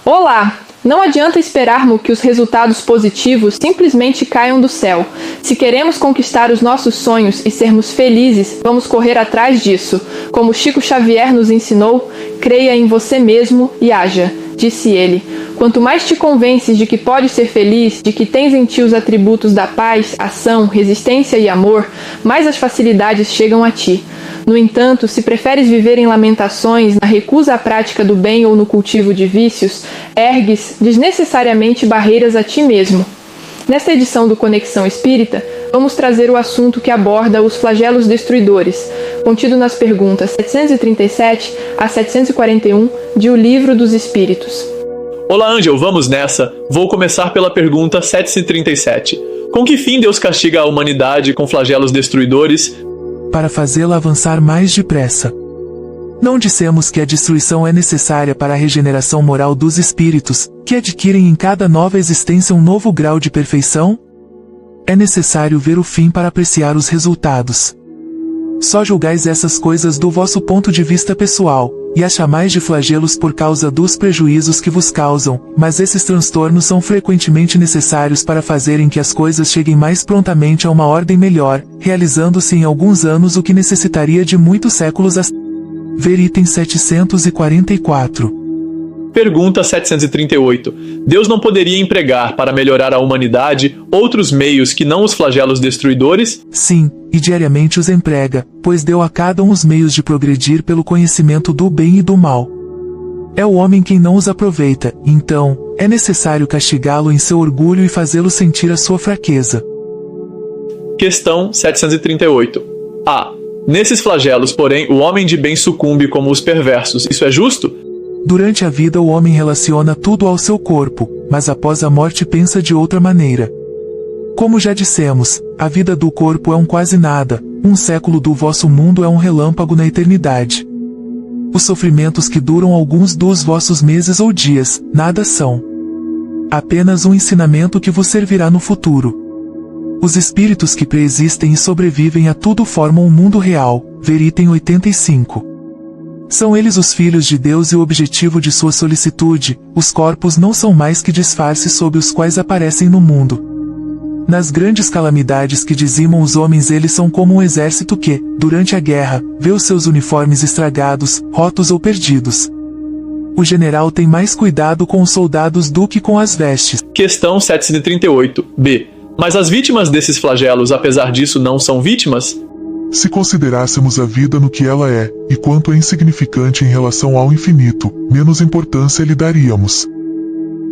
Olá! Não adianta esperarmos que os resultados positivos simplesmente caiam do céu. Se queremos conquistar os nossos sonhos e sermos felizes, vamos correr atrás disso. Como Chico Xavier nos ensinou, creia em você mesmo e haja, disse ele. Quanto mais te convences de que podes ser feliz, de que tens em ti os atributos da paz, ação, resistência e amor, mais as facilidades chegam a ti. No entanto, se preferes viver em lamentações, na recusa à prática do bem ou no cultivo de vícios, ergues desnecessariamente barreiras a ti mesmo. Nesta edição do Conexão Espírita, vamos trazer o assunto que aborda os flagelos destruidores, contido nas perguntas 737 a 741 de O Livro dos Espíritos. Olá, Ângel, vamos nessa. Vou começar pela pergunta 737. Com que fim Deus castiga a humanidade com flagelos destruidores? Para fazê-la avançar mais depressa. Não dissemos que a destruição é necessária para a regeneração moral dos espíritos, que adquirem em cada nova existência um novo grau de perfeição? É necessário ver o fim para apreciar os resultados. Só julgais essas coisas do vosso ponto de vista pessoal, e as chamais de flagelos por causa dos prejuízos que vos causam, mas esses transtornos são frequentemente necessários para fazerem que as coisas cheguem mais prontamente a uma ordem melhor, realizando-se em alguns anos o que necessitaria de muitos séculos. Ver item 744. Pergunta 738. Deus não poderia empregar para melhorar a humanidade outros meios que não os flagelos destruidores? Sim, e diariamente os emprega, pois deu a cada um os meios de progredir pelo conhecimento do bem e do mal. É o homem quem não os aproveita, então, é necessário castigá-lo em seu orgulho e fazê-lo sentir a sua fraqueza. Questão 738. A. Nesses flagelos, porém, o homem de bem sucumbe como os perversos. Isso é justo? Durante a vida o homem relaciona tudo ao seu corpo, mas após a morte pensa de outra maneira. Como já dissemos, a vida do corpo é um quase nada, um século do vosso mundo é um relâmpago na eternidade. Os sofrimentos que duram alguns dos vossos meses ou dias, nada são. Apenas um ensinamento que vos servirá no futuro. Os espíritos que preexistem e sobrevivem a tudo formam um mundo real, ver item 85. São eles os filhos de Deus e o objetivo de sua solicitude, os corpos não são mais que disfarces sob os quais aparecem no mundo. Nas grandes calamidades que dizimam os homens eles são como um exército que, durante a guerra, vê os seus uniformes estragados, rotos ou perdidos. O general tem mais cuidado com os soldados do que com as vestes. Questão 738. B. Mas as vítimas desses flagelos, apesar disso, não são vítimas? Se considerássemos a vida no que ela é, e quanto é insignificante em relação ao infinito, menos importância lhe daríamos.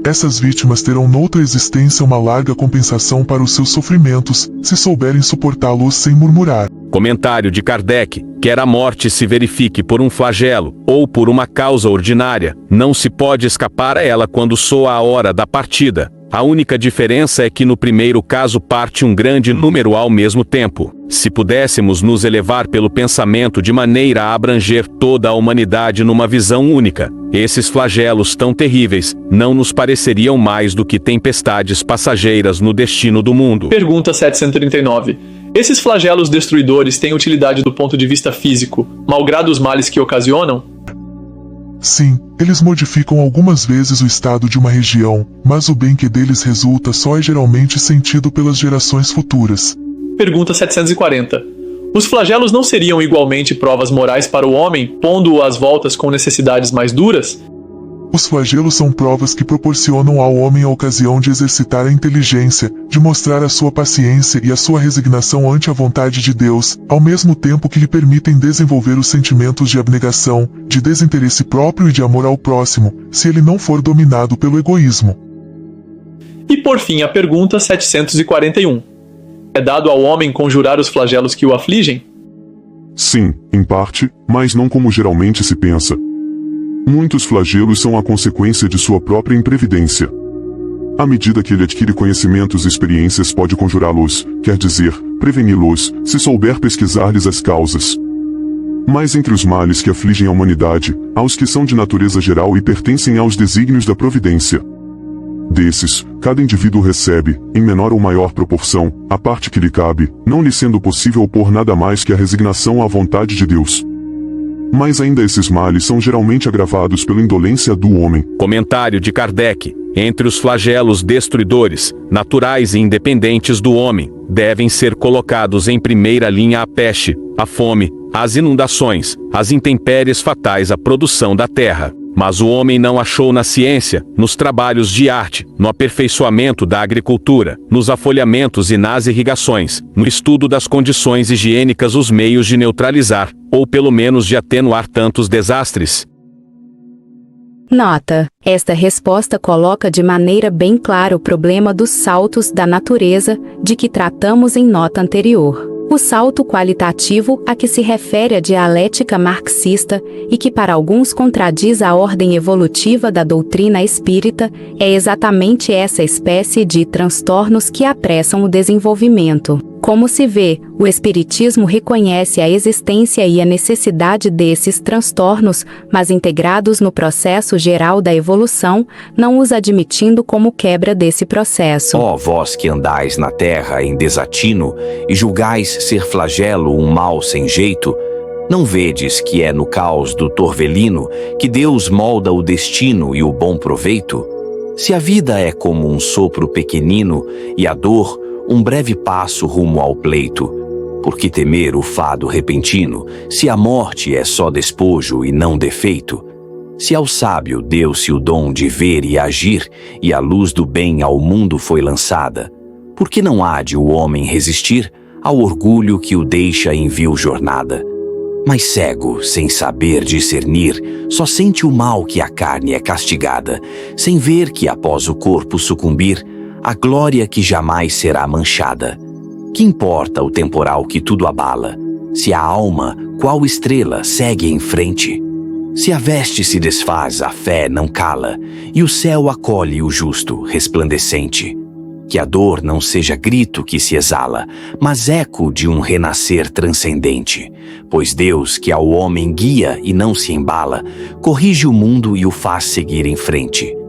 Essas vítimas terão noutra existência uma larga compensação para os seus sofrimentos, se souberem suportá-los sem murmurar. Comentário de Kardec. Quer a morte se verifique por um flagelo, ou por uma causa ordinária, não se pode escapar a ela quando soa a hora da partida. A única diferença é que no primeiro caso parte um grande número ao mesmo tempo. Se pudéssemos nos elevar pelo pensamento de maneira a abranger toda a humanidade numa visão única, esses flagelos tão terríveis não nos pareceriam mais do que tempestades passageiras no destino do mundo. Pergunta 739. Esses flagelos destruidores têm utilidade do ponto de vista físico, malgrado os males que ocasionam? Sim, eles modificam algumas vezes o estado de uma região, mas o bem que deles resulta só é geralmente sentido pelas gerações futuras. Pergunta 740. Os flagelos não seriam igualmente provas morais para o homem, pondo-o às voltas com necessidades mais duras? Os flagelos são provas que proporcionam ao homem a ocasião de exercitar a inteligência, de mostrar a sua paciência e a sua resignação ante a vontade de Deus, ao mesmo tempo que lhe permitem desenvolver os sentimentos de abnegação, de desinteresse próprio e de amor ao próximo, se ele não for dominado pelo egoísmo. E por fim a pergunta 741. É dado ao homem conjurar os flagelos que o afligem? Sim, em parte, mas não como geralmente se pensa. Muitos flagelos são a consequência de sua própria imprevidência. À medida que ele adquire conhecimentos e experiências pode conjurá-los, quer dizer, preveni-los, se souber pesquisar-lhes as causas. Mas entre os males que afligem a humanidade, há os que são de natureza geral e pertencem aos desígnios da providência. Desses, cada indivíduo recebe, em menor ou maior proporção, a parte que lhe cabe, não lhe sendo possível opor nada mais que a resignação à vontade de Deus. Mas ainda esses males são geralmente agravados pela indolência do homem. Comentário de Kardec. Entre os flagelos destruidores, naturais e independentes do homem, devem ser colocados em primeira linha a peste, a fome, as inundações, as intempéries fatais à produção da terra. Mas o homem não achou na ciência, nos trabalhos de arte, no aperfeiçoamento da agricultura, nos afolhamentos e nas irrigações, no estudo das condições higiênicas os meios de neutralizar, ou pelo menos de atenuar tantos desastres. Nota: esta resposta coloca de maneira bem clara o problema dos saltos da natureza, de que tratamos em nota anterior. O salto qualitativo a que se refere a dialética marxista, e que para alguns contradiz a ordem evolutiva da doutrina espírita, é exatamente essa espécie de transtornos que apressam o desenvolvimento. Como se vê, o Espiritismo reconhece a existência e a necessidade desses transtornos, mas integrados no processo geral da evolução, não os admitindo como quebra desse processo. Ó vós que andais na terra em desatino, e julgais ser flagelo um mal sem jeito, não vedes que é no caos do torvelino que Deus molda o destino e o bom proveito? Se a vida é como um sopro pequenino, e a dor um breve passo rumo ao pleito, por que temer o fado repentino, se a morte é só despojo e não defeito? Se ao sábio deu-se o dom de ver e agir, e a luz do bem ao mundo foi lançada, por que não há de o homem resistir ao orgulho que o deixa em vil jornada? Mas cego, sem saber discernir, só sente o mal que a carne é castigada, sem ver que após o corpo sucumbir, a glória que jamais será manchada. Que importa o temporal que tudo abala, se a alma, qual estrela, segue em frente? Se a veste se desfaz, a fé não cala, e o céu acolhe o justo, resplandecente. Que a dor não seja grito que se exala, mas eco de um renascer transcendente. Pois Deus, que ao homem guia e não se embala, corrige o mundo e o faz seguir em frente.